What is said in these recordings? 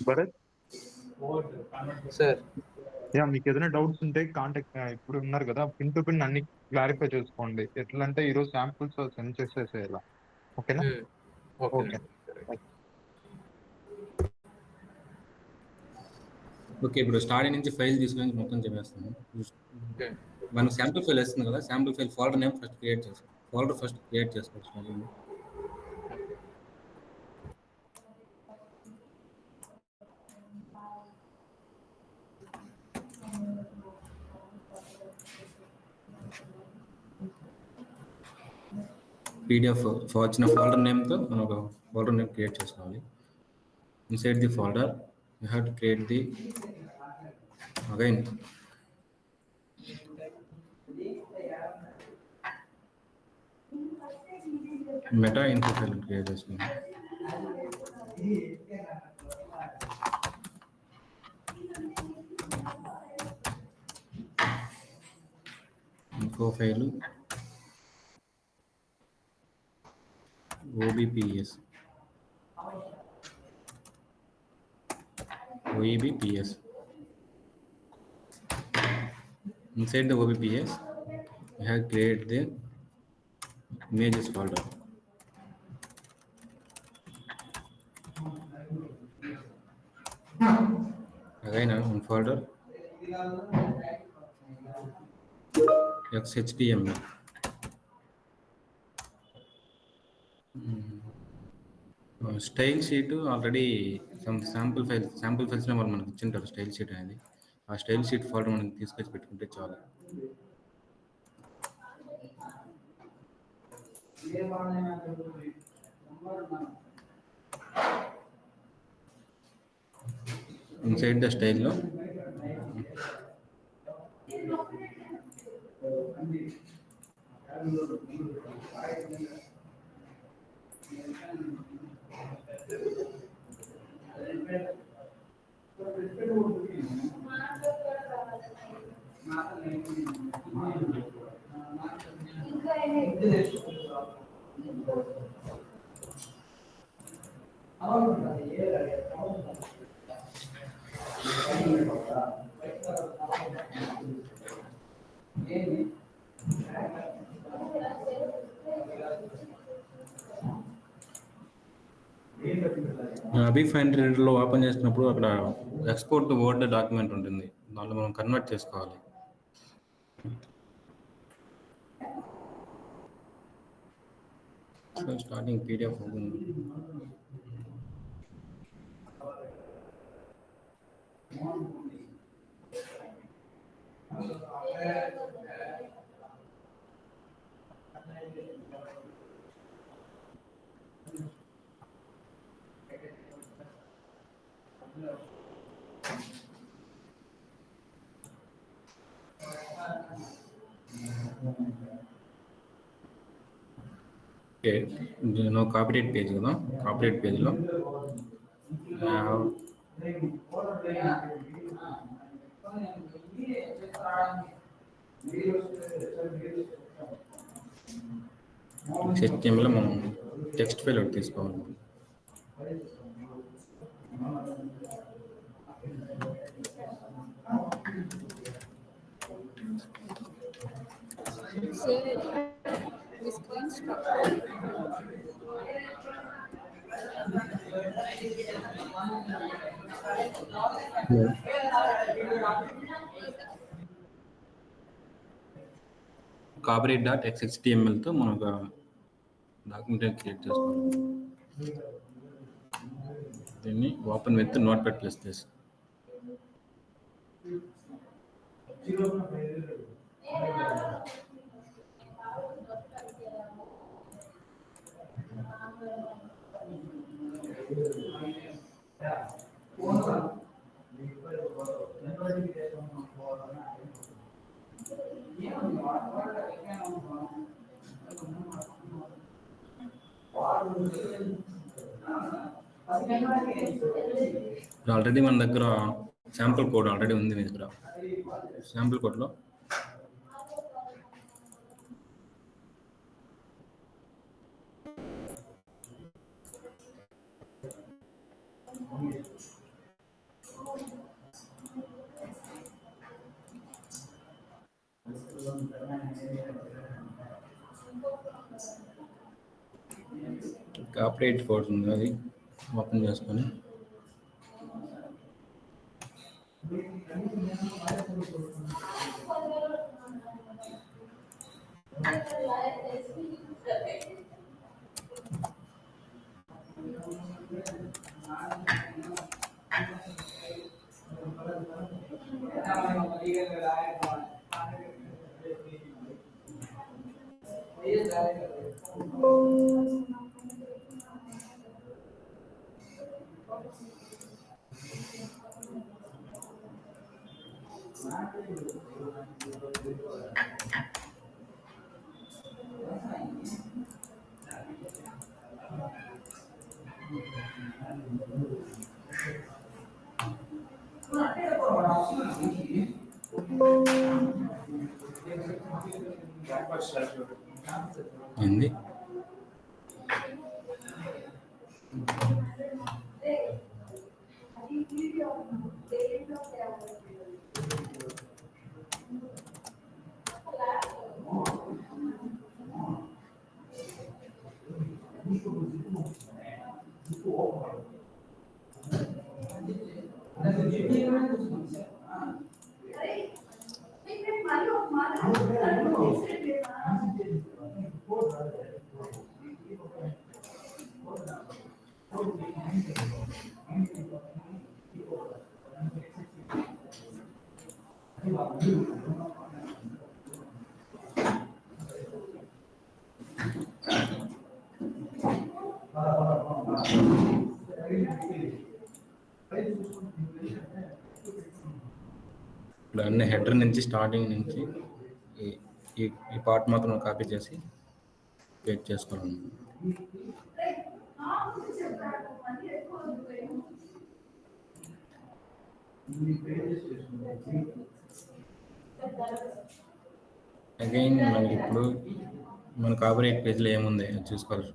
Bharat, sir మీకు ఏదైనా doubts ఉంటే కాంటాక్ట్, ఇప్పుడు ఉన్నారు కదా, పిన్ టు పిన్ అన్ని క్లారిఫై చేసుకోండి. ఎట్లా అంటే ఈరోజు శాంపుల్స్ సెండ్ చేసేసేయాల. ఓకేనా? ఓకే. ఓకేనండి. ఓకే, ఇప్పుడు స్టార్టింగ్ నుంచి ఫైల్ తీసుకొని మొత్తం చెప్పేస్తాను. మనకు శాంపుల్ ఫైల్ వస్తుంది కదా, sample file folder name first create చేసుకో. ఫోల్డర్ ఫస్ట్ క్రియేట్ చేసుకోవచ్చు. పీడిఎఫ్ వచ్చిన ఫోల్డర్ నేమ్తో మనం ఒక ఫోల్డర్ నేమ్ క్రియేట్ చేసుకోవాలి. Inside the folder you have to create the again meta info file create చేసుకుందాం. Info file OBPS OEBPS. Inside the OBPS, we have created the images folder. Again, one folder XHTML. Style sheet already sample files number మనకి ఇచ్చింటారు. Style sheet అనేది, ఆ style sheet folder మనకి తీసుకొచ్చి పెట్టుకుంటే చాలు. Inside the స్టైల్లో అబిగ్ ఫైండర్లో open చేసినప్పుడు అక్కడ ఎక్స్పోర్ట్ వర్డ్ డాక్యుమెంట్ ఉంటుంది, దాంట్లో మనం కన్వర్ట్ చేసుకోవాలి. So starting PDF open. Okay, నేను కాపీరేట్ పేజ్ కదా, కాపీరేట్ పేజ్లో HTML మనం టెక్స్ట్ ఫైల్ ఒకటి తీసుకోవాలి. కాపీరేట్.xhtmlతో మనం ఒక డాక్యుమెంట్ క్రియేట్ చేసుకోవాలి. దీన్ని ఓపెన్ విత్ Notepad++. ఆల్రెడీ మన దగ్గర శాంపుల్ కోడ్ ఆల్రెడీ ఉంది. మీ దగ్గర శాంపుల్ కోడ్లో కాపీరైట్ కోడ్ ఉంది, అది ఓపెన్ చేసుకొని ఏంది ఇప్పుడు అన్ని హెడర్ నుంచి స్టార్టింగ్ నుంచి ఈ ఈ పార్ట్ మాత్రం కాపీ చేసి పేస్ట్ చేసుకోవాలి. అగైన్ మనకి ఇప్పుడు మన కాపీరైట్ పేజ్లో ఏముంది అది చూసుకోవాలి.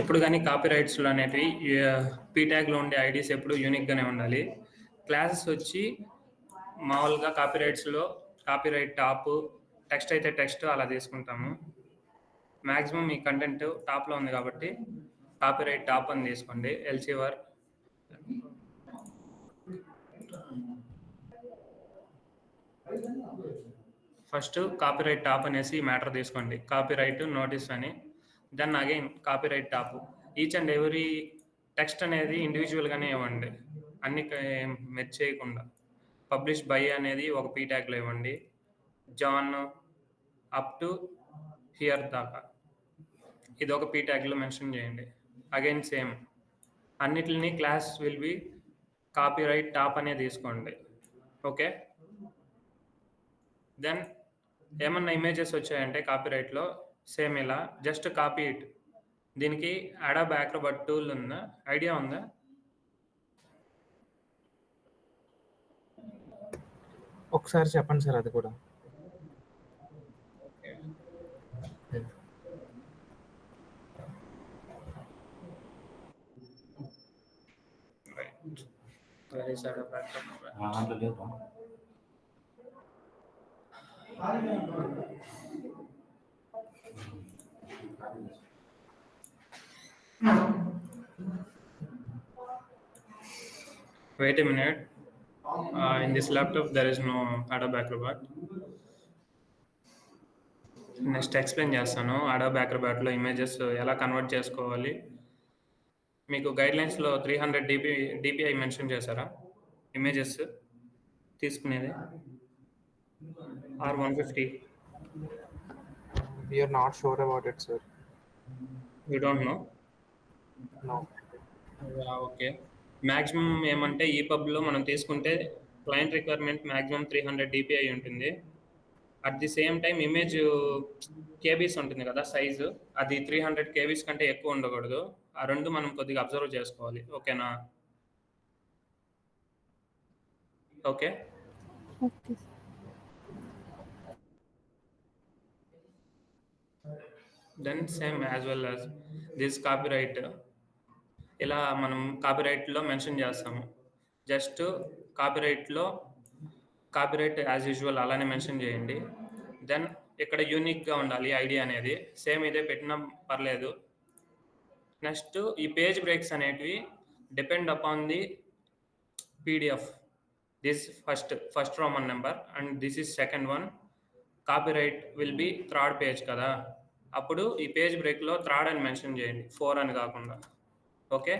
ఎప్పుడు కానీ కాపీరైట్స్లో అనేటివి పీ ట్యాగ్లో ఉండే ఐడీస్ ఎప్పుడు యూనిక్గానే ఉండాలి. క్లాసెస్ వచ్చి మామూలుగా కాపీరైట్స్లో కాపీరైట్ టాప్, టెక్స్ట్ అయితే టెక్స్ట్ అలా తీసుకుంటాము. మ్యాక్సిమం మీ కంటెంట్ టాప్లో ఉంది కాబట్టి కాపీరైట్ టాప్ అని తీసుకోండి. ఎల్సీవర్ ఫస్ట్ కాపీరైట్ టాప్ అనేసి మ్యాటర్ తీసుకోండి. కాపీరైట్ నోటీస్ అని, then again copyright top. Each and every text అనేది ఇండివిజువల్గానే ఇవ్వండి, అన్ని మెచ్ చేయకుండా. పబ్లిష్ బై అనేది ఒక పీ ట్యాగ్లో ఇవ్వండి. జాన్ అప్ టు హియర్ దాకా ఇది ఒక పీ ట్యాగ్లో మెన్షన్ చేయండి. అగైన్ సేమ్ అన్నిటిని class will be copyright top అనే తీసుకోండి. ఓకే, దెన్ ఏమన్నా ఇమేజెస్ వచ్చాయంటే కాపీరైట్లో సేమ్ ఇలా జస్ట్ కాపీ ఇట్. దీనికి అడాబ్ అక్రోబాట్ టూల్ ఉందా, ఐడియా ఉందా? ఒకసారి చెప్పండి సార్ అది కూడా. Wait a minute. In this laptop there is no Adobe Acrobat. Next explain చేస్తాను. అడోబ్ యాక్రోబాట్‌లో ఇమేజెస్ ఎలా కన్వర్ట్ చేసుకోవాలి. మీకు గైడ్‌లైన్స్‌లో 300 డీపీఐ మెన్షన్ చేశారా? ఇమేజెస్ తీసుకునేది. Or 150. We are not sure about it, sir. You don't know? No. Yeah! Okay. Maximum ఏమంటే ఈపబ్‌లో మనం తీసుకుంటే క్లయింట్ రిక్వైర్మెంట్ మాక్సిమం 300 డీపీఐ ఉంటుంది. At the same time image KBs ఉంటుంది కదా! సైజు అది 300 కేబీస్ కంటే ఎక్కువ ఉండకూడదు. ఆ 2 మనం కొద్దిగా అబ్జర్వ్ చేసుకోవాలి. ఓకేనా? Okay. Okay. Then same as well as this copyright ఇలా మనం కాపీరైట్‌లో మెన్షన్ చేస్తాము. జస్ట్ కాపీరైట్‌లో కాపీరైట్ యాజ్ యూజువల్ అలానే మెన్షన్ చేయండి. దెన్ ఇక్కడ యూనిక్‌గా ఉండాలి ఐడీ అనేది. సేమ్ ఇదే పెట్టినా పర్లేదు. నెక్స్ట్ ఈ పేజ్ బ్రేక్స్ అనేటివి depend upon the PDF. This first Roman number and this is second one. Copyright will be third page కదా! అప్పుడు ఈ పేజ్ బ్రేక్‌లో థర్డ్ అని మెన్షన్ చేయండి. 4 అని కాకుండా. Okay.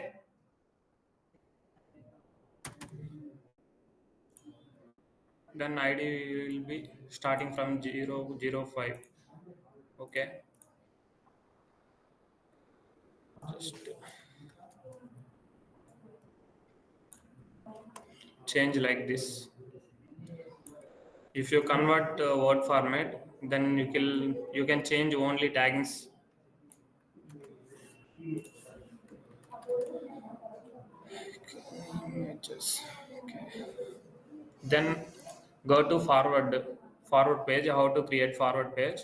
Then ID will be starting from 005. Okay. Just change like this. If you convert word format, then you can change only taggings. Images. Okay. Then go to forward page. How to create forward page?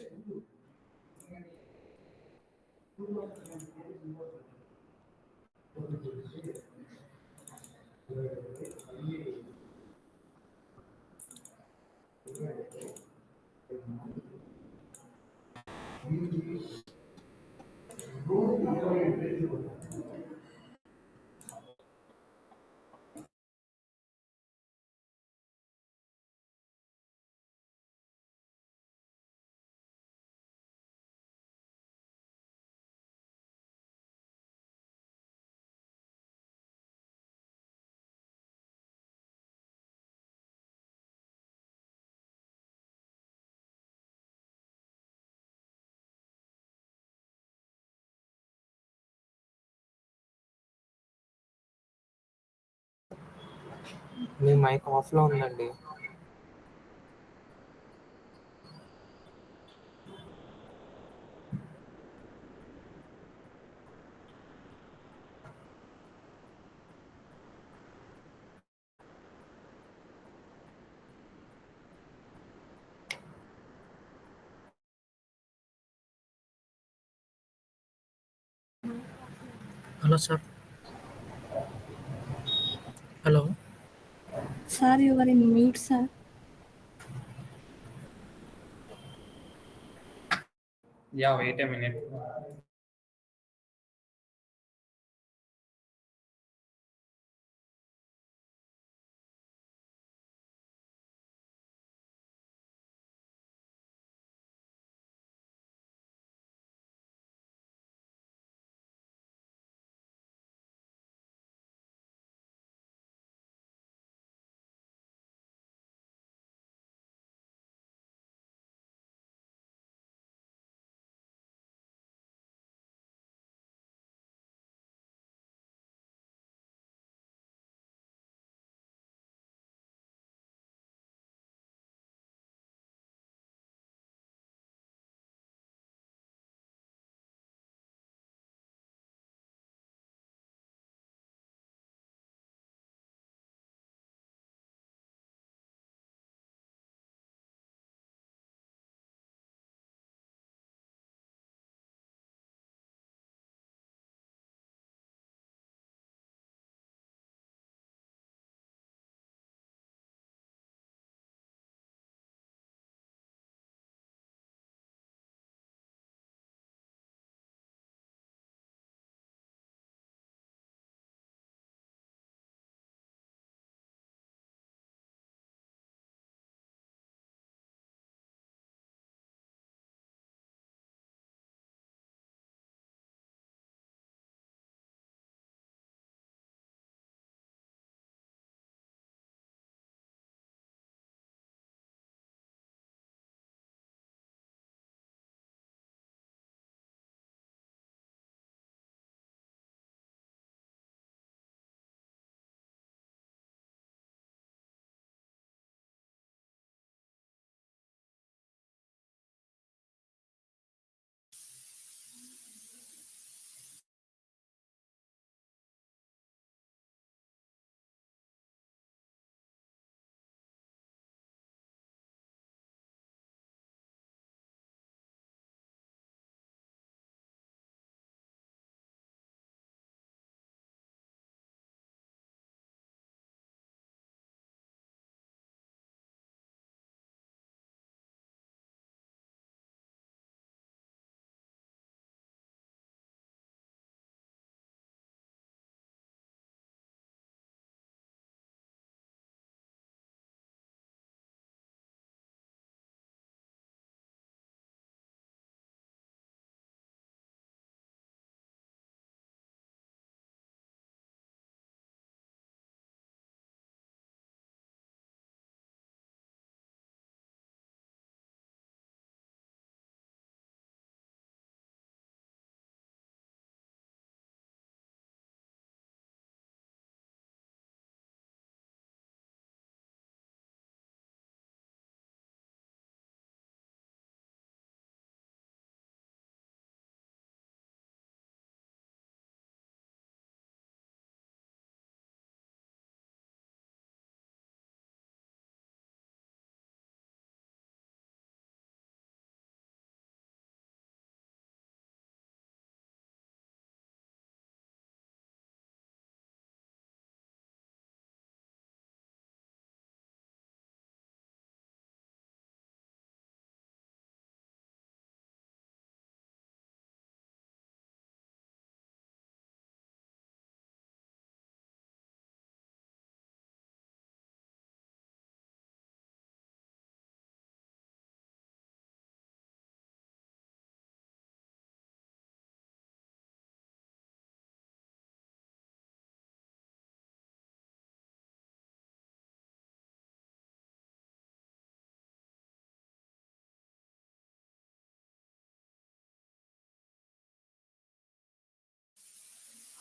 మీ mic ఆఫ్లో ఉందండి. Hello, sir. Hello. Sir, you are in mute, sir. Yeah, wait a minute.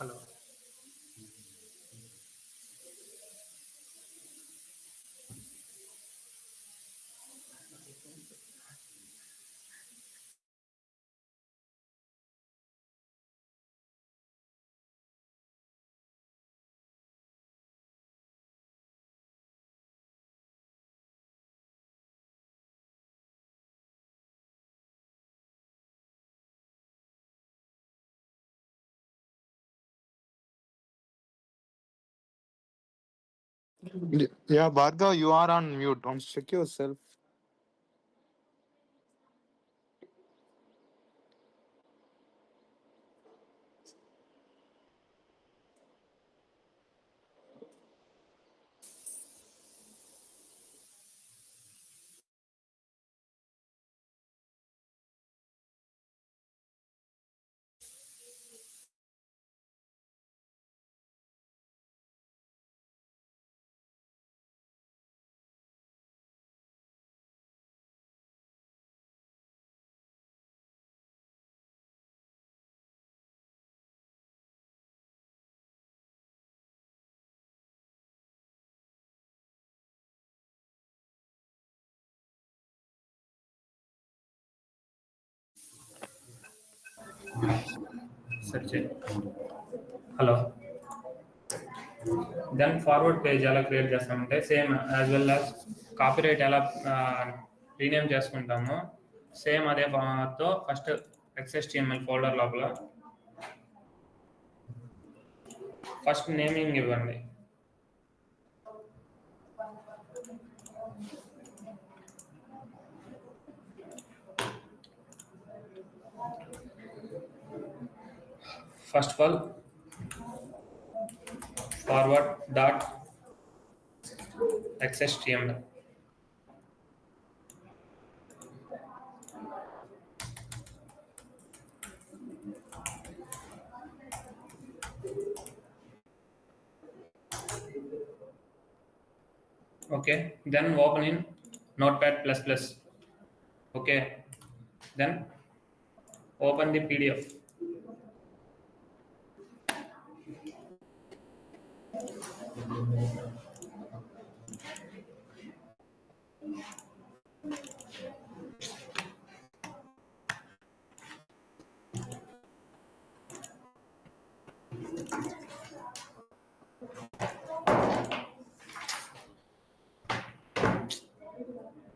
Hello. Yeah, Bhargav, you are on mute. Don't check yourself. Search hello. Then forward page ఎలా create చేస్తామంటే same as well as copyright ఎలా rename చేసుకుంటామో same అదే తో first XHTML folder లోపల first naming ఇవ్వండి. First of all forward dot XHTML. Okay, then open in Notepad++. Okay, then open the PDF.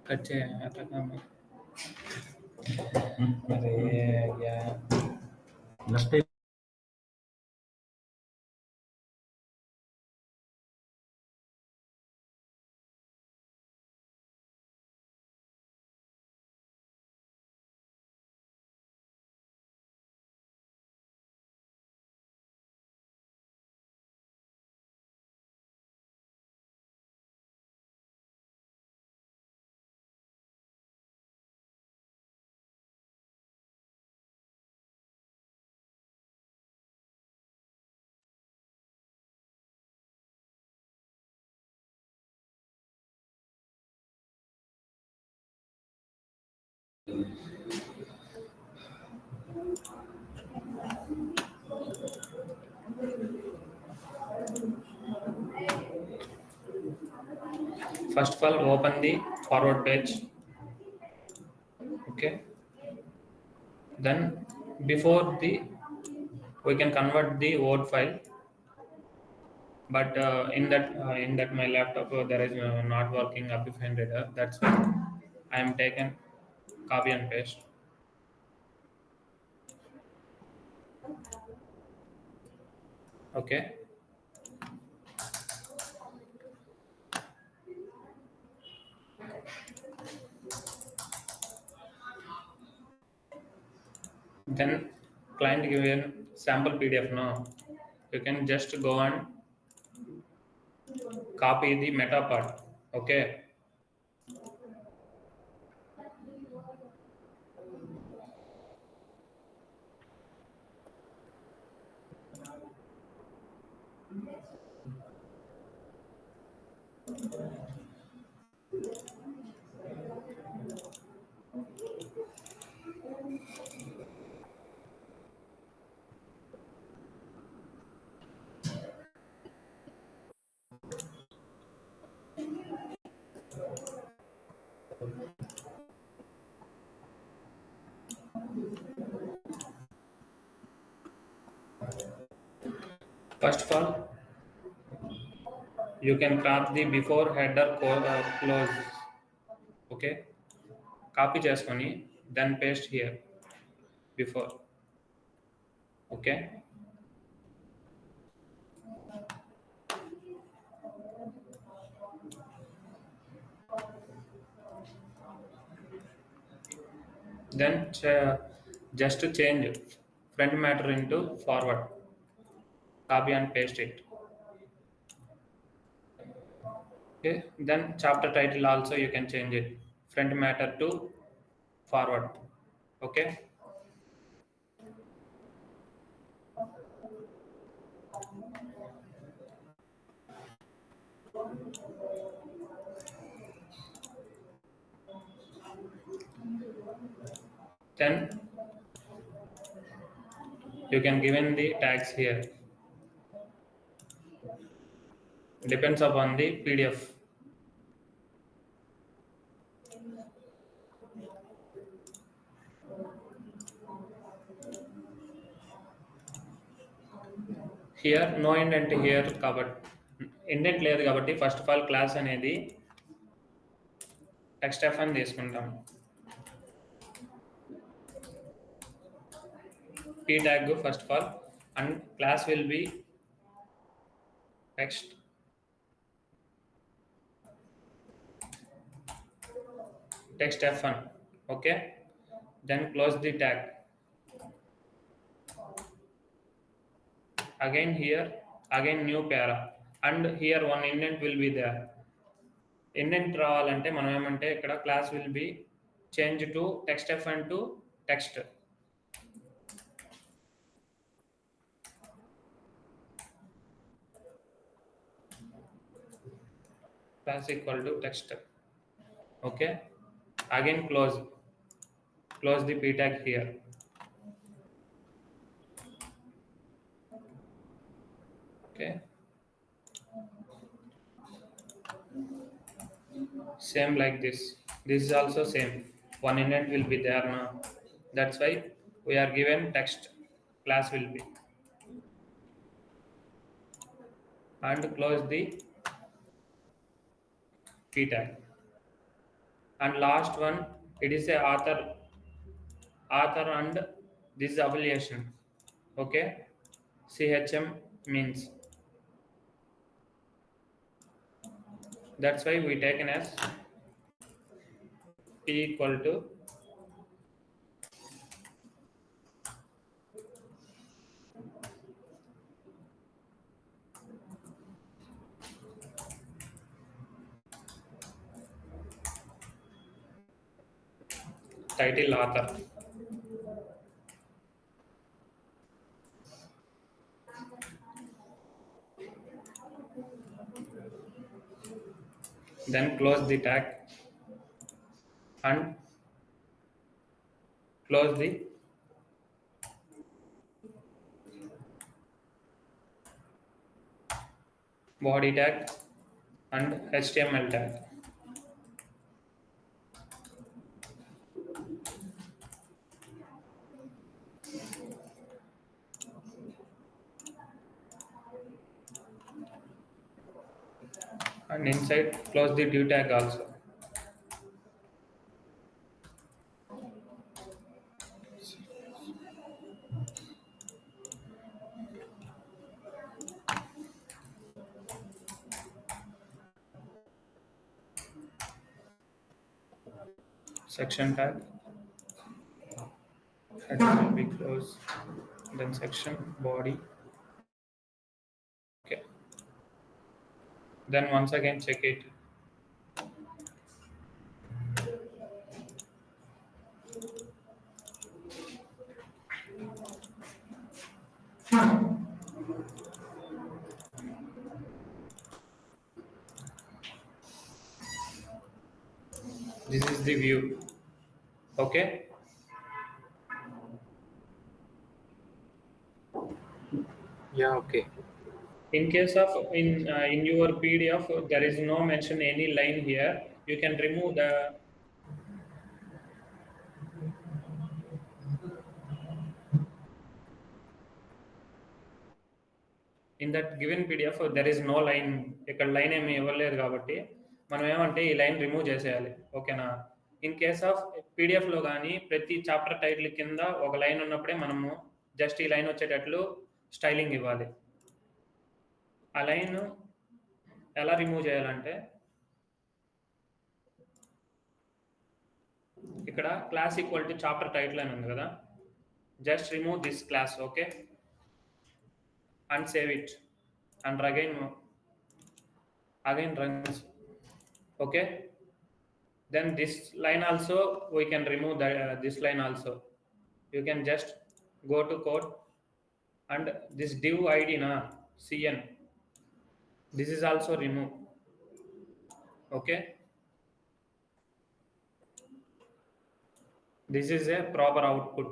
Cut చేయాలి. అరే yeah next first of all open the forward page. Okay, then before the we can convert the Word file, but in that my laptop there is not working Appian Reader. That's why I am taken copy and paste. Okay, then client give a sample PDF. Now you can just go and copy the meta part. Okay, First of all, you can crop the before header close. Okay, copy చేసుకొని then paste here before. Okay, then just to change front matter into forward, copy and paste it. Okay, then chapter title also you can change it, front matter to forward. Okay, then you can given the tags here, depends upon the PDF. Here no indent here కాబట్టి indent లేదు కాబట్టి first of all class అనేది text F అని తీసుకుంటాం. p tag first of all, and class will be text f1. Okay, then close the tag. Again here, again new para, and here one indent will be there. Indent రావాలంటే మనం ఏమంటే ఇక్కడ class will be changed to text f1 to text. Class equal to text. Okay, again close the p tag here. Okay, same like this is also same, one indent will be there now, that's why we are given text class will be, and close the p tag. And last one, it is a author and this is affiliation. Okay, CHM means, that's why we taken as p equal to title author. Then close the tag and close the body tag and HTML tag. And inside close the div tag also. Section tag, header will be closed, then section body. Okay, then once again check it. This is the view. Okay, Yeah, okay. in case of in your PDF there is no mention any line here, you can remove the in that given PDF there is no line, ఇక్కడ line ఏమి ఇవ్వలేదు కాబట్టి మనం ఏమంటే ఈ line remove చేసేయాలి. ఓకేనా? In case of పీడిఎఫ్లో కానీ ప్రతి చాప్టర్ టైటిల్ కింద ఒక లైన్ ఉన్నప్పుడే మనము జస్ట్ ఈ లైన్ వచ్చేటట్లు స్టైలింగ్ ఇవ్వాలి. ఆ లైన్ ఎలా రిమూవ్ చేయాలంటే ఇక్కడ class equal to chapter title అని ఉంది కదా, just remove this class. Okay, and save it and again runs. Okay, then this line also we can remove this line also. You can just go to code and this div id na cn, this is also remove. Okay, this is a proper output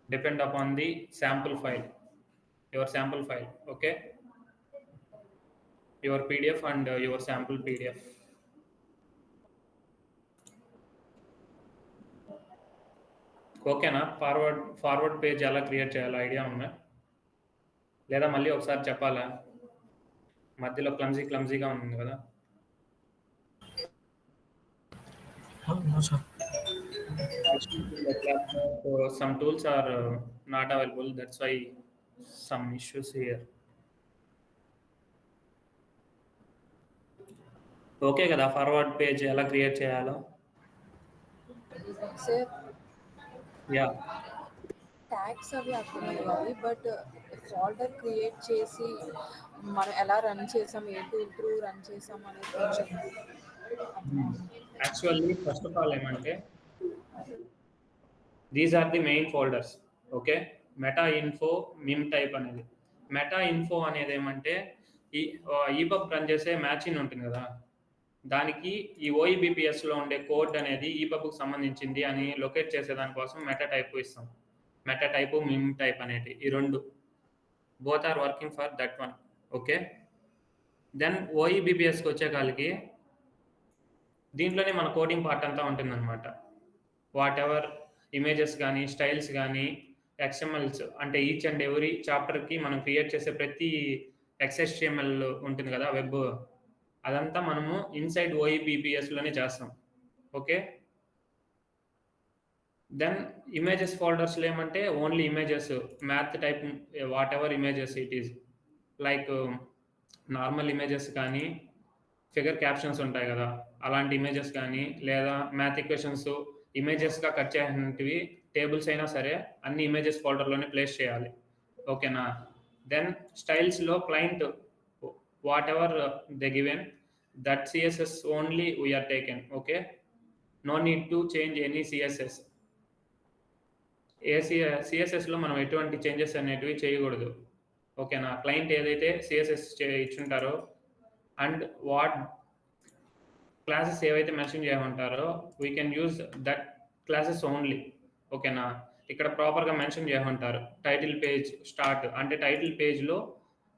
depend upon the sample file, your sample file. Okay, your pdf and your sample pdf. ఓకేనా? Forward page ఎలా create చేయాలో idea ఉందా, లేదా మళ్ళీ ఒకసారి చెప్పాలా? మధ్యలో క్లమ్జీగా ఉంది కదా. So some tools are not available, that's why some issues here. Okay కదా? ఫార్వర్డ్ పేజ్ ఎలా క్రియేట్ చేయాలో. సార్ యా, ట్యాగ్స్ అవి అర్థమయ్యాయి, బట్ ఫోల్డర్ క్రియేట్ చేసి మనం ఎలా రన్ చేసాం, ఏ టూల్ త్రూ రన్ చేసాం అనేది కొంచెం యాక్చువల్లీ ఫస్ట్ ఆఫ్ ఆల్ ఏమంటే these are the main folders. Okay, meta info, mime type అనేది. మెటా ఇన్ఫో అనేది ఏమంటే ఈపబ్ రన్ చేసే మ్యాచింగ్ ఉంటుంది కదా, దానికి ఈ ఓఈబిపిఎస్లో ఉండే కోడ్ అనేది ఈపబ్కు సంబంధించింది అని లొకేట్ చేసే దానికోసం మెటా టైప్ ఇస్తాం. మెటా టైపు, మిమ్ టైప్ అనేది ఈ రెండు both are working for that one. Okay, then ఓఈబిపిఎస్కి వచ్చే కాలికి దీంట్లోనే మన కోడింగ్ పార్ట్ అంతా ఉంటుందన్నమాట. వాట్ ఎవర్ ఇమేజెస్ కానీ, స్టైల్స్ కానీ, ఎక్స్ఎంఎల్స్ అంటే ఈచ్ అండ్ ఎవ్రీ చాప్టర్కి మనం క్రియేట్ చేసే ప్రతి ఎక్స్ఎస్టిఎంఎల్ ఉంటుంది కదా, వెబ్, అదంతా మనము ఇన్సైడ్ ఓఈబిపిఎస్లోనే చేస్తాం. ఓకే, దెన్ ఇమేజెస్ ఫోల్డర్స్లో ఏమంటే only images, math type, whatever images it is, like normal images కానీ, ఫిగర్ క్యాప్షన్స్ ఉంటాయి కదా అలాంటి ఇమేజెస్ కానీ, లేదా మ్యాథ్ ఈక్వేషన్స్ ఇమేజెస్గా కట్ చేసినవి టేబుల్స్ అయినా సరే అన్ని ఇమేజెస్ ఫోల్డర్లోనే ప్లేస్ చేయాలి. ఓకేనా? దెన్ స్టైల్స్లో client whatever they given that CSS only we're taken. Okay, no need to change any CSS. సిఎస్ఎస్లో మనం ఎటువంటి చేంజెస్ అనేటివి చేయకూడదు. ఓకేనా? క్లయింట్ ఏదైతే సిఎస్ఎస్ ఇచ్చుంటారో అండ్ వాట్ క్లాసెస్ ఏవైతే మెన్షన్ చేయమంటారో we can use that classes only. ఓకేనా? ఇక్కడ ప్రాపర్గా మెన్షన్ చేయమంటారు. టైటిల్ పేజ్ స్టార్ట్ అంటే టైటిల్ పేజ్లో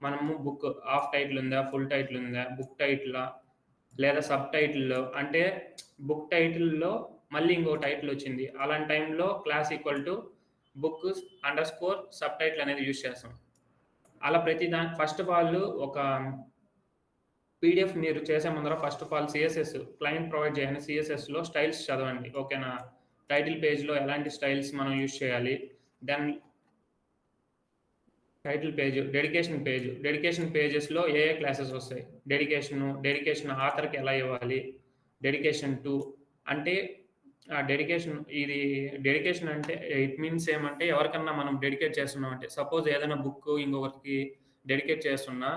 మనము బుక్ హాఫ్ టైటిల్ ఉందా, ఫుల్ టైటిల్ ఉందా, బుక్ టైటిలా లేదా సబ్ టైటిల్లో, అంటే బుక్ టైటిల్లో మళ్ళీ ఇంకో టైటిల్ వచ్చింది అలాంటి టైంలో class equal to book _ sub title అనేది యూజ్ చేస్తాం. అలా ప్రతి ఫస్ట్ ఆఫ్ ఆల్ ఒక పీడిఎఫ్ మీరు చేసే ముందర first of all CSS client provide చేయని సిఎస్ఎస్లో స్టైల్స్ చదవండి. ఓకేనా? టైటిల్ పేజ్లో ఎలాంటి స్టైల్స్ మనం యూజ్ చేయాలి, దెన్ టైటిల్ పేజ్, డెడికేషన్ పేజెస్లో ఏ క్లాసెస్ వస్తాయి, డెడికేషన్ ఆథర్కి ఎలా ఇవ్వాలి, డెడికేషన్ టు అంటే డెడికేషన్ అంటే ఇట్ మీన్స్ ఏమంటే ఎవరికన్నా మనం డెడికేట్ చేస్తున్నాం అంటే, సపోజ్ ఏదైనా బుక్ ఇంకొకరికి డెడికేట్ చేస్తున్నా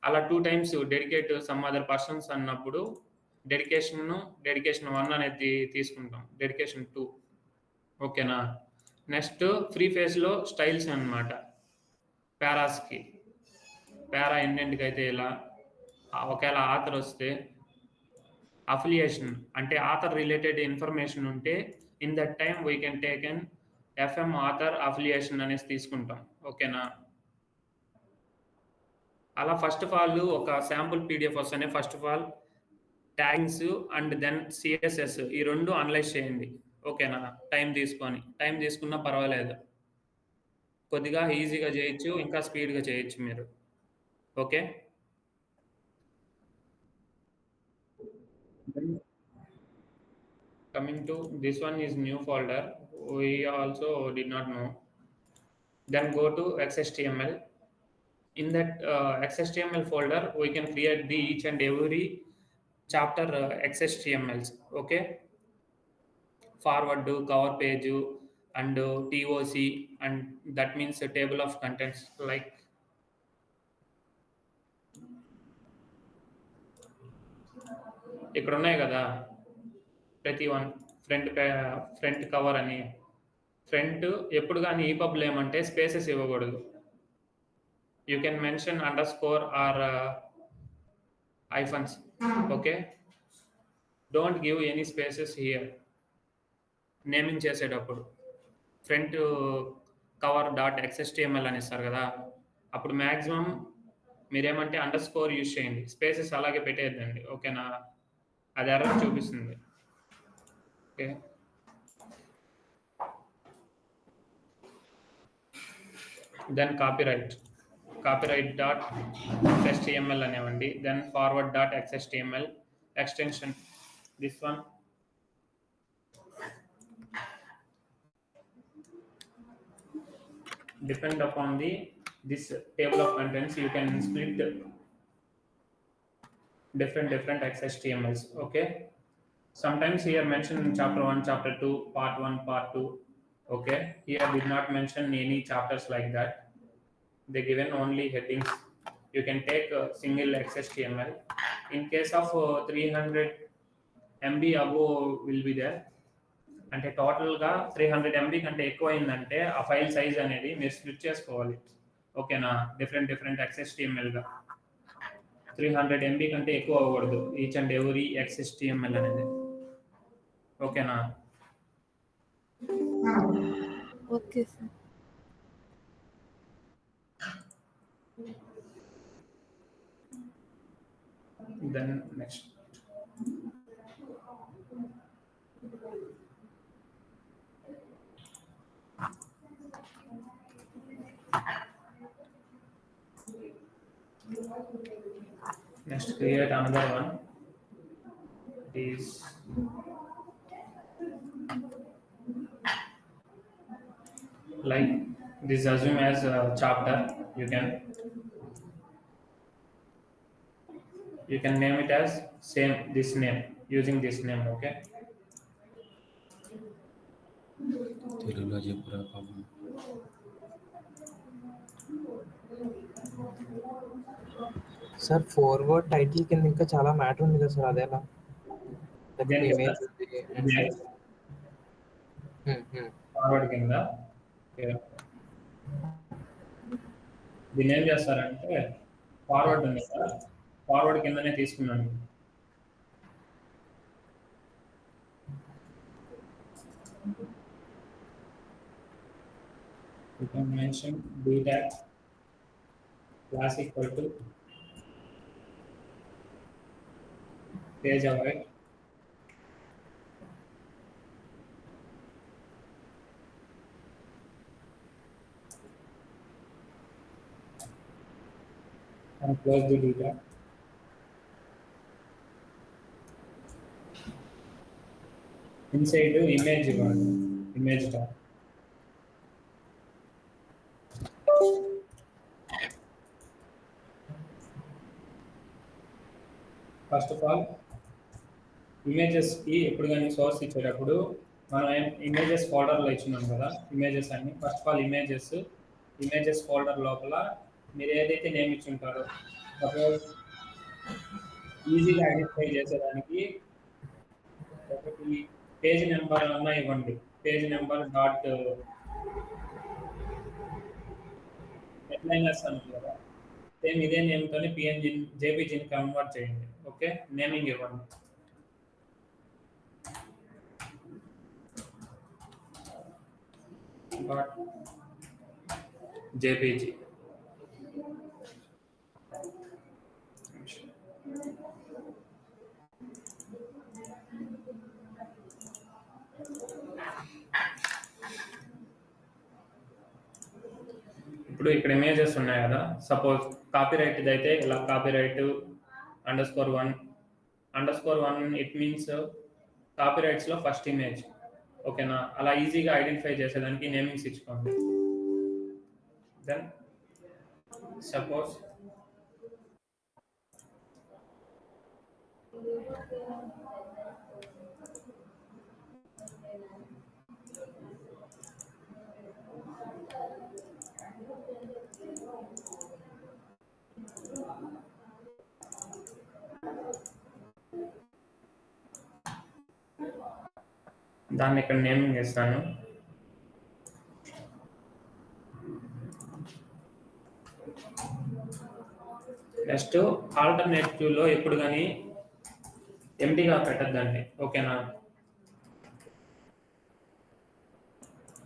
అలా 2 times dedicate some other persons అన్నప్పుడు డెడికేషన్ 1 అనేది తీసుకుంటాం, డెడికేషన్ 2. ఓకేనా? నెక్స్ట్ ఫ్రీ ఫేజ్లో స్టైల్స్ అన్నమాట. పారాస్కి పారా ఎన్నింటికి అయితే ఇలా, ఒకవేళ ఆథర్ వస్తే అఫిలియేషన్ అంటే ఆథర్ రిలేటెడ్ ఇన్ఫర్మేషన్ ఉంటే in that time we can take N FM author affiliation అనేసి తీసుకుంటాం. ఓకేనా? అలా ఫస్ట్ ఆఫ్ ఆల్ ఒక శాంపుల్ పీడిఎఫ్ వస్తేనే first of all taggings and then CSS ఈ రెండు అనలైజ్ చేయండి. ఓకేనా? టైం తీసుకున్నా పర్వాలేదు, కొద్దిగా ఈజీగా చేయొచ్చు, ఇంకా స్పీడ్గా చేయొచ్చు మీరు. Okay. Then coming to this one is new folder. We also did not know. Then go to XHTML. In that XHTML folder, we can create the each and every chapter XHTMLs. Okay. Forward, cover page, and TOC, and that means a table of contents. Like ఇక్కడ ఉన్నాయి కదా ప్రతి one front cover అని. Front ఎప్పుడు కానీ ఈపబ్లో ఏమంటే spaces ఇవ్వకూడదు. You can mention underscore or hyphens. Okay, don't give any spaces here naming చేసేటప్పుడు. ఫ్రంట్ కవర్ డాట్ XHTML అని ఇస్తారు కదా, అప్పుడు మ్యాక్సిమం మీరేమంటే అండర్ స్కోర్ యూజ్ చేయండి, స్పేసెస్ అలాగే పెట్టేద్దండి. ఓకేనా, అది ఎర్రర్ చూపిస్తుంది. Okay, then copyright dot XHTML అనేవండి. Then forward dot XHTML extension, this one. Depend upon this table of contents, you can split different XHTMLs. Okay, sometimes here mention chapter 1, chapter 2, part 1, part 2. Okay, here did not mention any chapters like that. They given only headings. You can take a single XHTML. In case of 300 MB above will be there. అంటే టోటల్గా 300 MB కంటే ఎక్కువ అయిందంటే ఆ file size అనేది మీరు split చేసుకోవాలి. ఓకేనా, డిఫరెంట్ XHTMLగా 300 MB కంటే ఎక్కువ అవ్వకూడదు ఈచ్ అండ్ ఎవరీ XHTML అనేది. ఓకేనా. Okay sir. Then next create another one. Is like this, assume as a chapter. You can name it as same this name, using this name. Okay, తెలుగులో చెప్పురా పాపం. Sir forward title కింద ఇంకా చాలా matter ఉంది కదా సార్, అదేలా image forward కింద దీన్ని ఏం చేస్తారంటే ఫార్వర్డ్ ఉంది కదా, ఫార్వర్డ్ కిందనే తీసుకున్నాను. You can mention b tag class equal to page away, and close the data. Inside the image tag. First of all ఇమేజెస్కి ఎప్పుడు కానీ సోర్స్ ఇచ్చేటప్పుడు మనం ఇమేజెస్ ఫోల్డర్లో ఇచ్చినాం కదా, ఇమేజెస్ అన్ని. First of all images folder లోపల మీరు ఏదైతే నేమ్ ఇచ్చి ఉంటారో, సపోజ్ ఈజీగా ఐడెంటిఫై చేసేదానికి ఒకటి పేజ్ నెంబర్ అన్నా ఇవ్వండి. పేజ్ నెంబర్ డాట్ హెడ్లైనర్స్ అని కదా, సేమ్ ఇదే నేమ్తోనే జేపీజీని కన్వర్ట్ చేయండి. ఓకే, నేమింగ్ ఇవ్వండి. జేపీజీ ఇప్పుడు ఇక్కడ ఇమేజెస్ ఉన్నాయి కదా, సపోజ్ కాపీరైట్ అయితే ఇలా కాపీరైట్ _1 ఇట్ మీన్స్ కాపీరైట్స్ లో ఫస్ట్ ఇమేజ్. ఓకేనా, అలా ఈజీగా ఐడెంటిఫై చేసేదానికి నేమింగ్స్ ఇచ్చుకోండి. దెన్ సపోజ్ దాన్ని ఇక్కడ నేమింగ్ ఇస్తాను. నెక్స్ట్ ఆల్టర్నేటివ్లో ఎప్పుడు కానీ ఎంటీగా పెట్టద్దండి. ఓకేనా,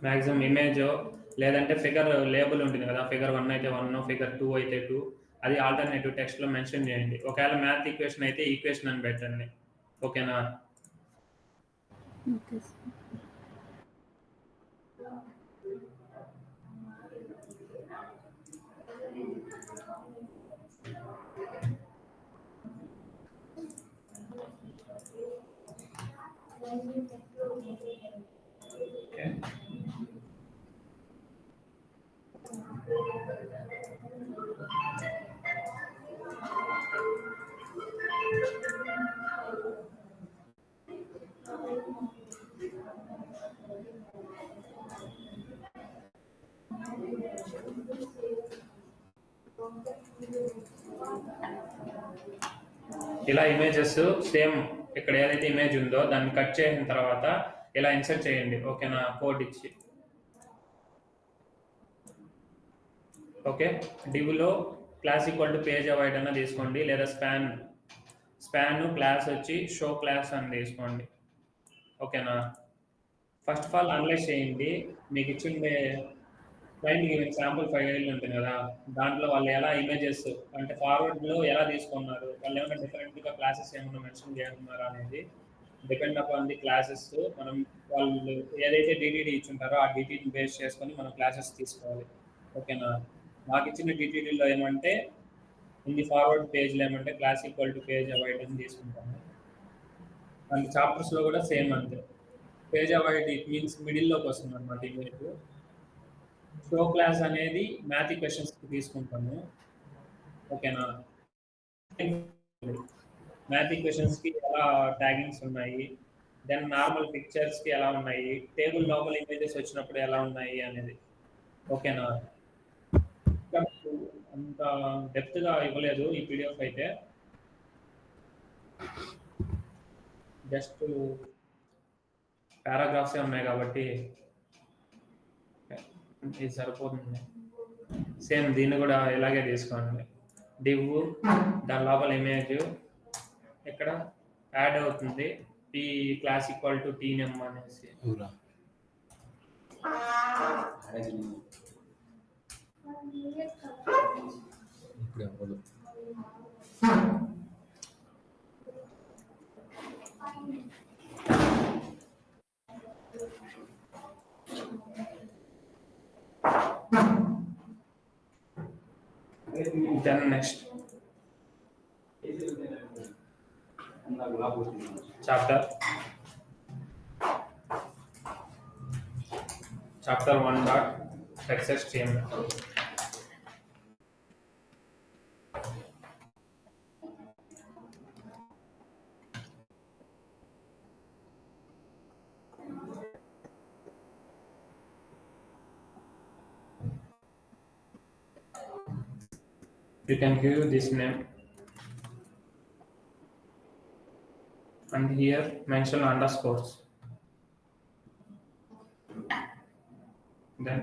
మ్యాక్సిమం ఇమేజ్ లేదంటే ఫిగర్ లేబుల్ ఉంటుంది కదా, ఫిగర్ 1 అయితే 1, ఫిగర్ 2 అయితే 2, అది ఆల్టర్నేటివ్ టెక్స్ట్లో మెన్షన్ చేయండి. ఒకవేళ మ్యాథ్ ఈక్వేషన్ అయితే ఈక్వేషన్ అని పెట్టండి. ఓకేనా, ఓకే సార్. ఓకే. ఇలా ఇమేజెస్ సేమ్ ఇక్కడ ఏదైతే ఇమేజ్ ఉందో దాన్ని కట్ చేసిన తర్వాత ఇలా ఇన్సర్ట్ చేయండి. ఓకేనా, కోడ్ ఇచ్చి. ఓకే, డివ్లో class equal to page avoid అన్న తీసుకోండి, లేదా స్పాన్ క్లాస్ వచ్చి షో క్లాస్ అని తీసుకోండి. ఓకేనా, ఫస్ట్ ఆఫ్ ఆల్ అనలైజ్ చేయండి. మీకు ఇచ్చిండే క్లయింట్ శాంపుల్ ఫైల్ ఉంటుంది కదా, దాంట్లో వాళ్ళు ఎలా ఇమేజెస్ అంటే ఫార్వర్డ్లో ఎలా తీసుకున్నారు, వాళ్ళు ఏమైనా డిఫరెంట్గా క్లాసెస్ ఏమైనా మెన్షన్ చేయనున్నారా అనేది డిపెండ్ అపాన్ ది క్లాసెస్. మనం వాళ్ళు ఏదైతే డిటిడి ఇచ్చుంటారో ఆ డిటిడిని బేస్ చేసుకొని మనం క్లాసెస్ తీసుకోవాలి. ఓకేనా, నాకు ఇచ్చిన డిటిడిలో ఏమంటే ఇన్ ది ఫార్వర్డ్ పేజ్లో ఏమంటే class equal to page avoid అని తీసుకుంటాము. అండ్ చాప్టర్స్లో కూడా సేమ్ అంతే. పేజ్ అవాయిడ్ ఇట్ మీన్స్ మిడిల్లోకి వస్తుంది అనమాట ఇమేజ్. షో క్లాస్ అనేది మ్యాథ్ క్వశ్చన్స్కి తీసుకుంటాము. ఓకేనా, మ్యాథ్ క్వశ్చన్స్కి ఎలా ట్యాగింగ్స్ ఉన్నాయి, దెన్ నార్మల్ పిక్చర్స్కి ఎలా ఉన్నాయి, టేబుల్ లోపల ఇమేజెస్ వచ్చినప్పుడు ఎలా ఉన్నాయి అనేది. ఓకేనా, అంత డెప్త్గా ఇవ్వలేదు ఈ పీడిఎఫ్ అయితే, జస్ట్ పారాగ్రాఫ్సే ఉన్నాయి కాబట్టి ఇది సరిపోతుంది. సేమ్ దీన్ని కూడా ఇలాగే తీసుకోండి. డివ్ దాని లోపల ఇమేజ్ ఇక్కడ యాడ్ అవుతుంది, T class equal to T name అనేసి. Then next chapter 1 dot text.html. You can give this name and here mention underscores. Then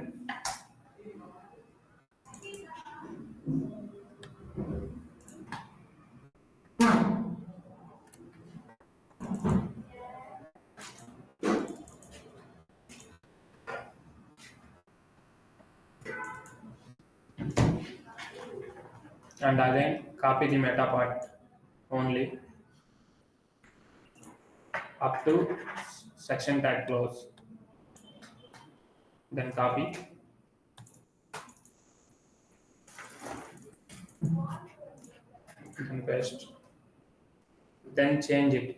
and again copy the meta part only up to section tag close, then copy Then paste. Then change it.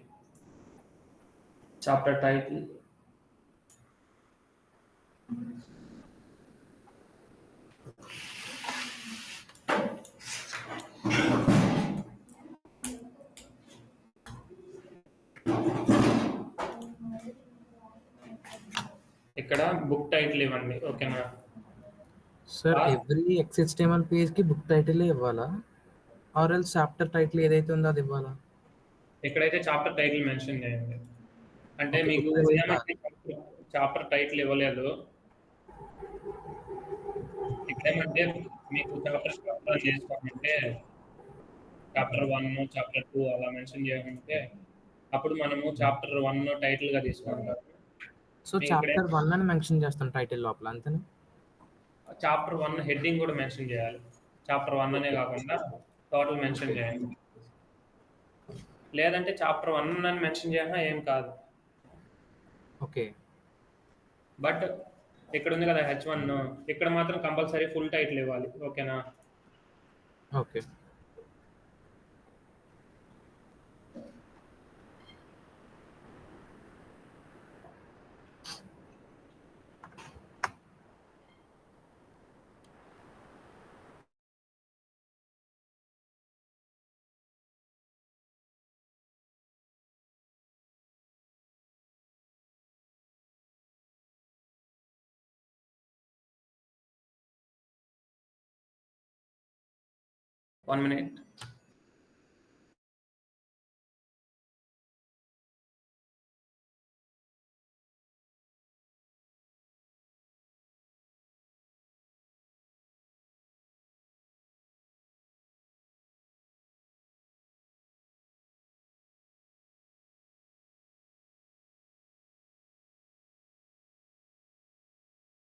Chapter title. ఇక్కడ book title ఇవ్వండి, ఓకేనా? Sir every XHTML page కి book title ఇవ్వాలా, or else chapter title ఏదైతే ఉందో అది ఇవ్వాలా? ఎక్కడైతే చాప్టర్ టైటిల్ మెన్షన్ చేయండి. అంటే Okay, మీకు book title ఏమైతే చాప్టర్ టైటిల్ ఇవ్వలేదు, ఇక్కడేమంటే మీకు చాప్టర్ స్టార్ట్ చేసుకోమంటే చాప్టర్ 1 చాప్టర్ 2 అలా మెన్షన్ చేయమంటే అప్పుడు మనము చాప్టర్ 1 టైటిల్ గా తీసుకుంటాం. సో చాప్టర్ 1 అని మెన్షన్ చేస్తాం టైటిల్ లోపల, అంతేనా? చాప్టర్ 1 హెడ్డింగ్ కూడా మెన్షన్ చేయాలి. చాప్టర్ 1 అనే కాకుండా టోటల్ మెన్షన్ చేయండి. లేదంటే చాప్టర్ 1 అని మెన్షన్ చేసినా ఏం కాదు. ఓకే. బట్ ఇక్కడ ఉంది కదా H1, ఇక్కడ మాత్రం కంపల్సరీ ఫుల్ టైటిల్ ఇవ్వాలి, ఓకేనా? ఓకే. One minute.